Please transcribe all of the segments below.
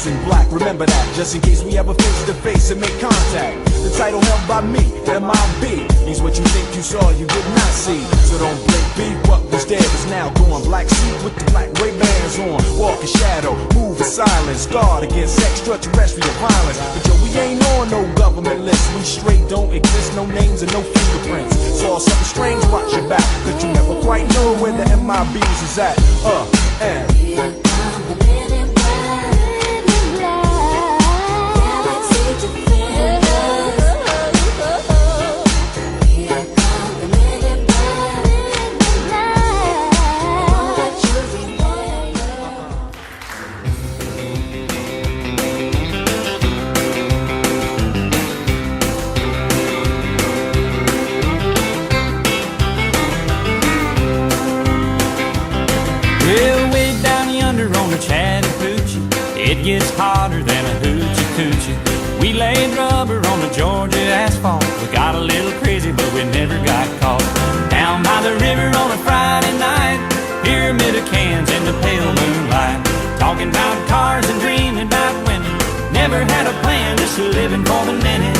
dressed in black. Remember that, just in case we ever face to face and make contact. The title held by me, MIB, means what you think you saw, you did not see. So don't blink, be what was dead is now gone. Black suit with the black Ray-Bans on. Walk in shadow, move in silence. Guard against extraterrestrial violence. But yo, we ain't on no government list. We straight don't exist, no names and no fingerprints. Saw something strange, watch your back, cause you never quite know where the MIBs is at. And it gets hotter than a hoochie coochie. We laid rubber on the Georgia asphalt. We got a little crazy, but we never got caught. Down by the river on a Friday night, pyramid of cans in the pale moonlight. Talking about cars and dreaming about women. Never had a plan, just living for the minute.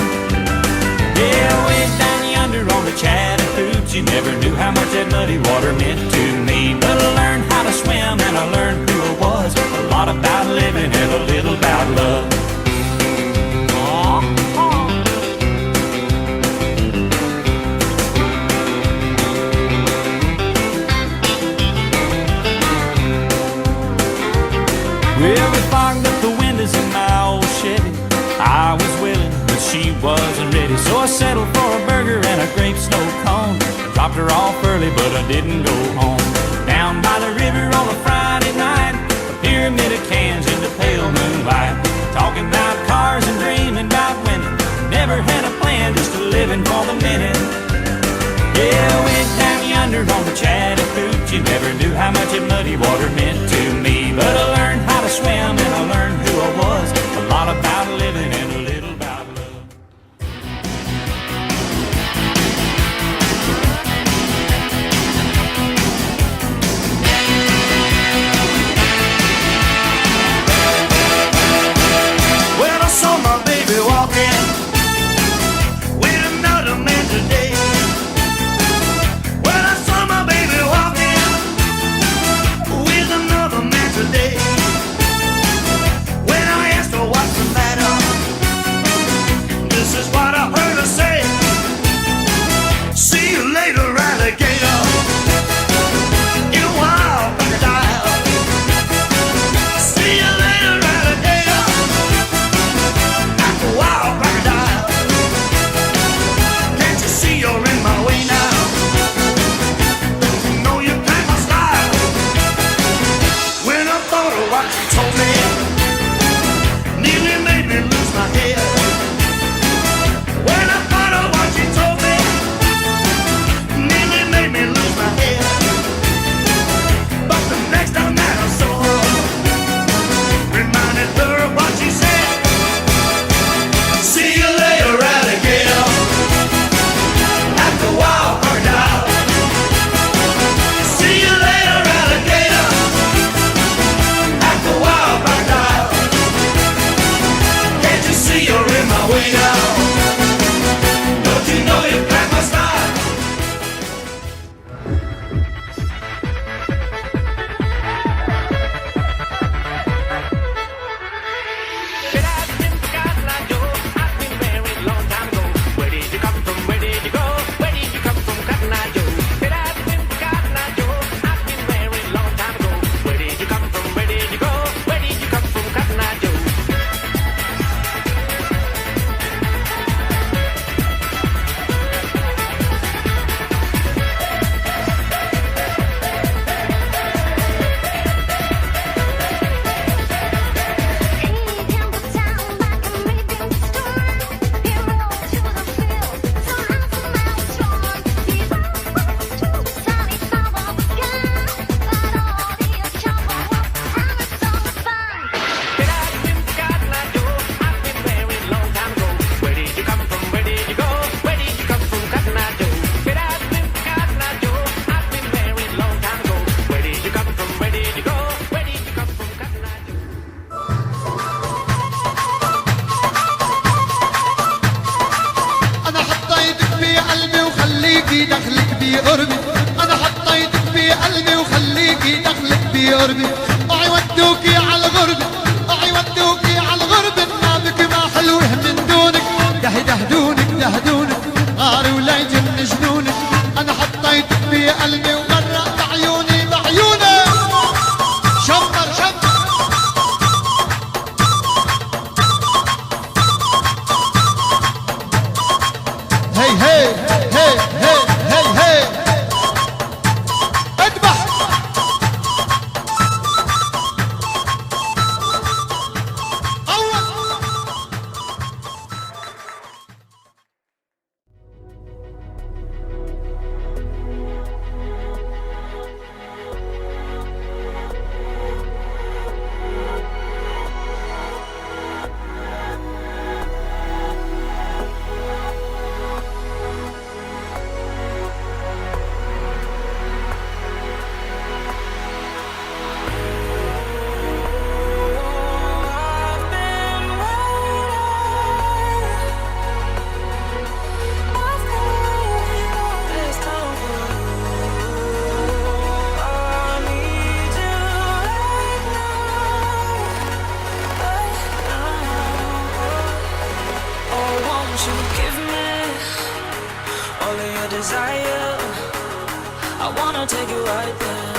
Yeah, way down yonder on the Chattahoochee, never knew how much that muddy water meant to me. But I learned how to swim and I learned who I was. A lot about living and a little about love. Well, we fogged up the windows in my old Chevy. I was willing, but she wasn't ready. So I settled for a burger and a grape snow cone. I dropped her off early, but I didn't go home. Down by the river on a Friday night, a pyramid of cans in the pale moonlight. Talking about cars and dreaming about women. Never had a plan, just living for the minute. Yeah, went down yonder on the Chattahoochee. Never knew how much that muddy water meant to me. But I learned how to swim and I learned who I was. A lot about living and a little about love. Well, I saw my baby walking with another man today. Well, I saw my baby walking with another قربي، اوعي ودوكي على الغربة، اوعي ودوكي على الغربة، نابك ما حلوه من دونك، دهدونك دهدونك غاري ولا يجن جنونك، انا حطيتك في قلبي وغرقت عيوني بعيونك. شمر شمر هي هي هي هي هي هي اذبح. Desire, I wanna take you right there.